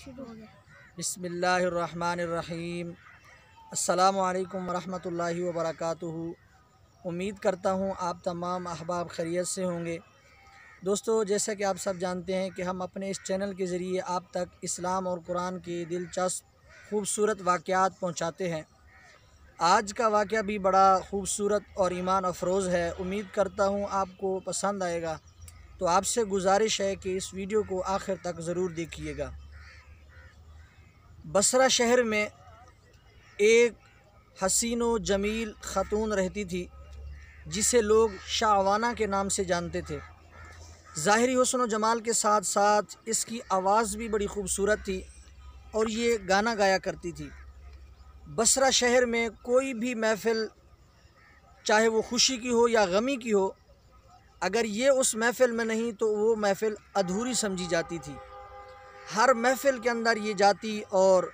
बिस्मिल्लाहिर्रहमानिर्रहीम। अस्सलामु अलैकुम वरहमतुल्लाहि वबरकातुहू। उम्मीद करता हूँ आप तमाम अहबाब खैरियत से होंगे। दोस्तों, जैसा कि आप सब जानते हैं कि हम अपने इस चैनल के ज़रिए आप तक इस्लाम और कुरान के दिलचस्प खूबसूरत वाक़यात पहुँचाते हैं। आज का वाक़या भी बड़ा खूबसूरत और ईमान अफरोज़ है। उम्मीद करता हूँ आपको पसंद आएगा। तो आपसे गुजारिश है कि इस वीडियो को आखिर तक ज़रूर देखिएगा। बसरा शहर में एक हसीन व जमील ख़ातून रहती थी जिसे लोग शाहवाना के नाम से जानते थे। ज़ाहिरी हुस्न व जमाल के साथ साथ इसकी आवाज़ भी बड़ी खूबसूरत थी और ये गाना गाया करती थी। बसरा शहर में कोई भी महफ़िल, चाहे वो खुशी की हो या गमी की हो, अगर ये उस महफ़िल में नहीं तो वो महफ़िल अधूरी समझी जाती थी। हर महफ़िल के अंदर ये जाती और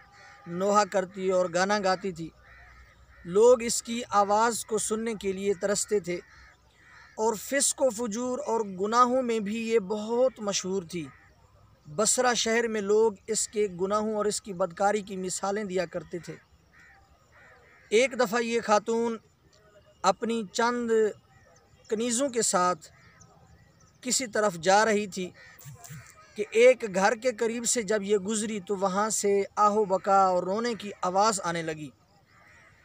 नोहा करती और गाना गाती थी। लोग इसकी आवाज़ को सुनने के लिए तरसते थे और फ़िस्क़ व फ़ुजूर और गुनाहों में भी ये बहुत मशहूर थी। बसरा शहर में लोग इसके गुनाहों और इसकी बदकारी की मिसालें दिया करते थे। एक दफ़ा ये खातून अपनी चंद कनीज़ों के साथ किसी तरफ जा रही थी कि एक घर के करीब से जब ये गुज़री तो वहाँ से आहो बका और रोने की आवाज़ आने लगी।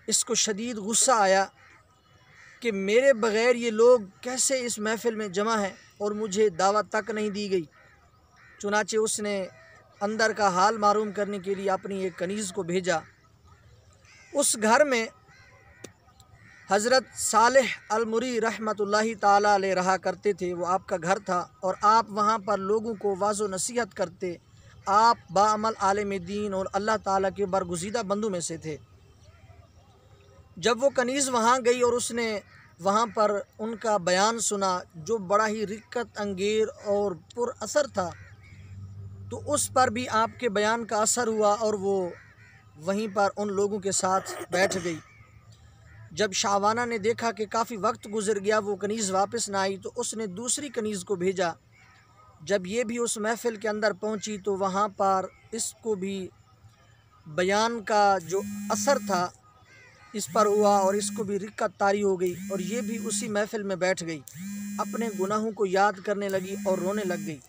इसको शदीद गुस्सा आया कि मेरे बग़ैर ये लोग कैसे इस महफ़िल में जमा हैं और मुझे दावत तक नहीं दी गई। चुनाचे उसने अंदर का हाल मालूम करने के लिए अपनी एक कनीज़ को भेजा। उस घर में हज़रत सालेह अलमुरी रहमतुल्लाहि ताला अलैह रहा करते थे। वो आपका घर था और आप वहाँ पर लोगों को वाज़ो नसीहत करते। आप बाअमल आलिम दीन और अल्लाह ताला के बरगुज़ीदा बंदों में से थे। जब वो कनीज़ वहाँ गई और उसने वहाँ पर उनका बयान सुना जो बड़ा ही रिक्कत अंगेज़ और पुर असर था, तो उस पर भी आपके बयान का असर हुआ और वो वहीं पर उन लोगों के साथ बैठ गई। जब शाहवाना ने देखा कि काफ़ी वक्त गुज़र गया, वो कनीज़ वापस ना आई, तो उसने दूसरी कनीज़ को भेजा। जब ये भी उस महफ़िल के अंदर पहुंची तो वहाँ पर इसको भी बयान का जो असर था इस पर हुआ और इसको भी रिक्कत तारी हो गई और ये भी उसी महफ़िल में बैठ गई। अपने गुनाहों को याद करने लगी और रोने लग गई।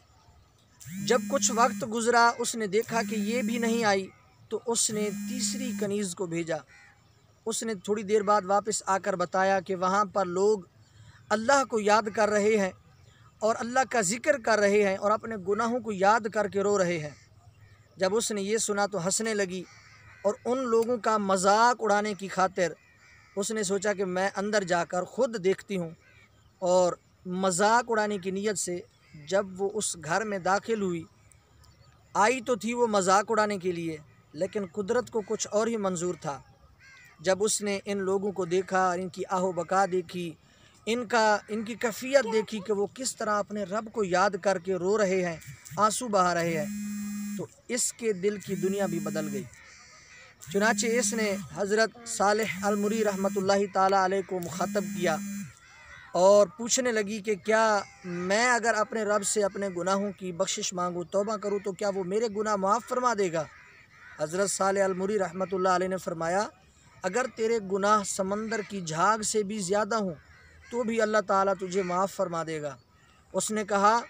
जब कुछ वक्त गुज़रा, उसने देखा कि ये भी नहीं आई, तो उसने तीसरी कनीज़ को भेजा। उसने थोड़ी देर बाद वापस आकर बताया कि वहाँ पर लोग अल्लाह को याद कर रहे हैं और अल्लाह का ज़िक्र कर रहे हैं और अपने गुनाहों को याद करके रो रहे हैं। जब उसने ये सुना तो हंसने लगी और उन लोगों का मजाक उड़ाने की खातिर उसने सोचा कि मैं अंदर जाकर ख़ुद देखती हूँ। और मजाक उड़ाने की नीयत से जब वो उस घर में दाखिल हुई, आई तो थी वो मजाक उड़ाने के लिए, लेकिन कुदरत को कुछ और ही मंजूर था। जब उसने इन लोगों को देखा, इनकी आहो बका देखी, इनकी कैफियत देखी कि वो किस तरह अपने रब को याद करके रो रहे हैं, आंसू बहा रहे हैं, तो इसके दिल की दुनिया भी बदल गई। चुनाचे इसने हज़रत सालेह अलमुरी रहमतुल्लाहि ताला अलैह को मुखातब किया और पूछने लगी कि क्या मैं अगर अपने रब से अपने गुनाहों की बख्शिश मांगूँ, तौबा करूँ, तो क्या वो मेरे गुनाह माफ़ फरमा देगा? हज़रत सालेह अलमुरी रहमतुल्लाह अलैह ने फरमाया, अगर तेरे गुनाह समंदर की झाग से भी ज़्यादा हों तो भी अल्लाह ताला तुझे माफ़ फरमा देगा। उसने कहा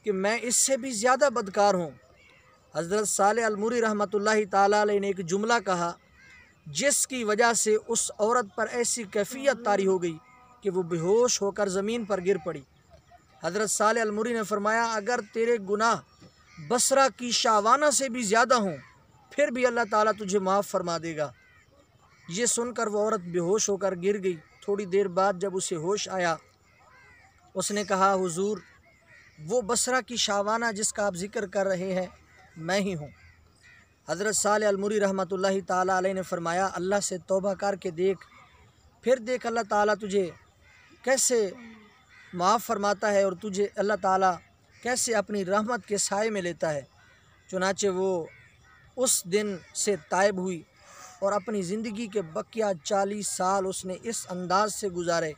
कि मैं इससे भी ज़्यादा बदकार हूँ। हज़रत सालेह अलमुरी रहमतुल्लाहि ताला अलैह ने एक जुमला कहा जिसकी वजह से उस औरत पर ऐसी कैफियत तारी हो गई कि वो बेहोश होकर ज़मीन पर गिर पड़ी। हज़रत सालेह अलमुरी ने फरमाया, अगर तेरे गुनाह बसरा की शाहवाना से भी ज़्यादा हों फिर भी अल्लाह ताला तुझे माफ़ फरमा देगा। ये सुनकर वो औरत बेहोश होकर गिर गई। थोड़ी देर बाद जब उसे होश आया, उसने कहा, हुजूर, वो बसरा की शाहवाना जिसका आप ज़िक्र कर रहे हैं मैं ही हूँ। हज़रत सालेह अलमुरी रहमतुल्लाहि ताला अलैह ने फरमाया, अल्लाह से तौबा करके देख, फिर देख अल्लाह ताला तुझे कैसे माफ़ फरमाता है और तुझे अल्लाह ताला कैसे अपनी रहमत के साए में लेता है। चुनाचे वो उस दिन से ताइब हुई और अपनी ज़िंदगी के बकिया 40 साल उसने इस अंदाज़ से गुजारे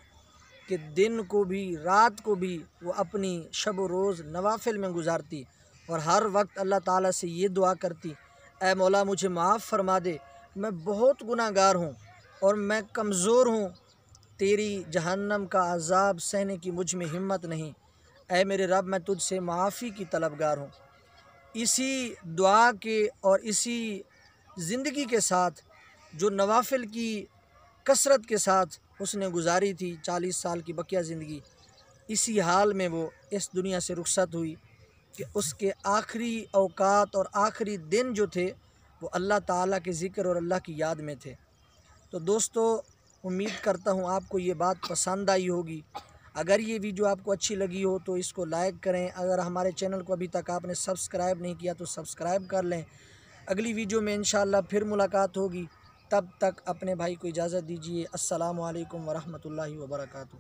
कि दिन को भी रात को भी वो अपनी शब व रोज़ नवाफिल में गुजारती और हर वक्त अल्लाह ताला से ये दुआ करती اے مولا مجھے معاف فرما دے، میں بہت گناہ گار ہوں اور میں کمزور ہوں، تیری جہنم کا عذاب سہنے کی مجھ میں ہمت نہیں، اے میرے رب میں تجھ سے معافی کی طلبگار ہوں۔ اسی دعا کے اور اسی زندگی کے ساتھ جو نوافل کی کثرت کے ساتھ اس نے گزاری تھی 40 سال کی بقیہ زندگی، اسی حال میں وہ اس دنیا سے رخصت ہوئی کہ اس کے آخری اوقات اور آخری دن جو تھے وہ اللہ تعالیٰ کے ذکر اور اللہ کی یاد میں تھے۔ تو دوستو امید کرتا ہوں آپ کو یہ بات پسند آئی ہوگی۔ اگر یہ ویڈیو آپ کو اچھی لگی ہو تو اس کو لائک کریں، اگر ہمارے چینل کو ابھی تک آپ نے سبسکرائب نہیں کیا تو سبسکرائب کر لیں۔ اگلی ویڈیو میں انشاءاللہ پھر ملاقات ہوگی، تب تک اپنے بھائی کو اجازت دیجیے۔ السلام علیکم ورحمۃ اللہ وبرکاتہ۔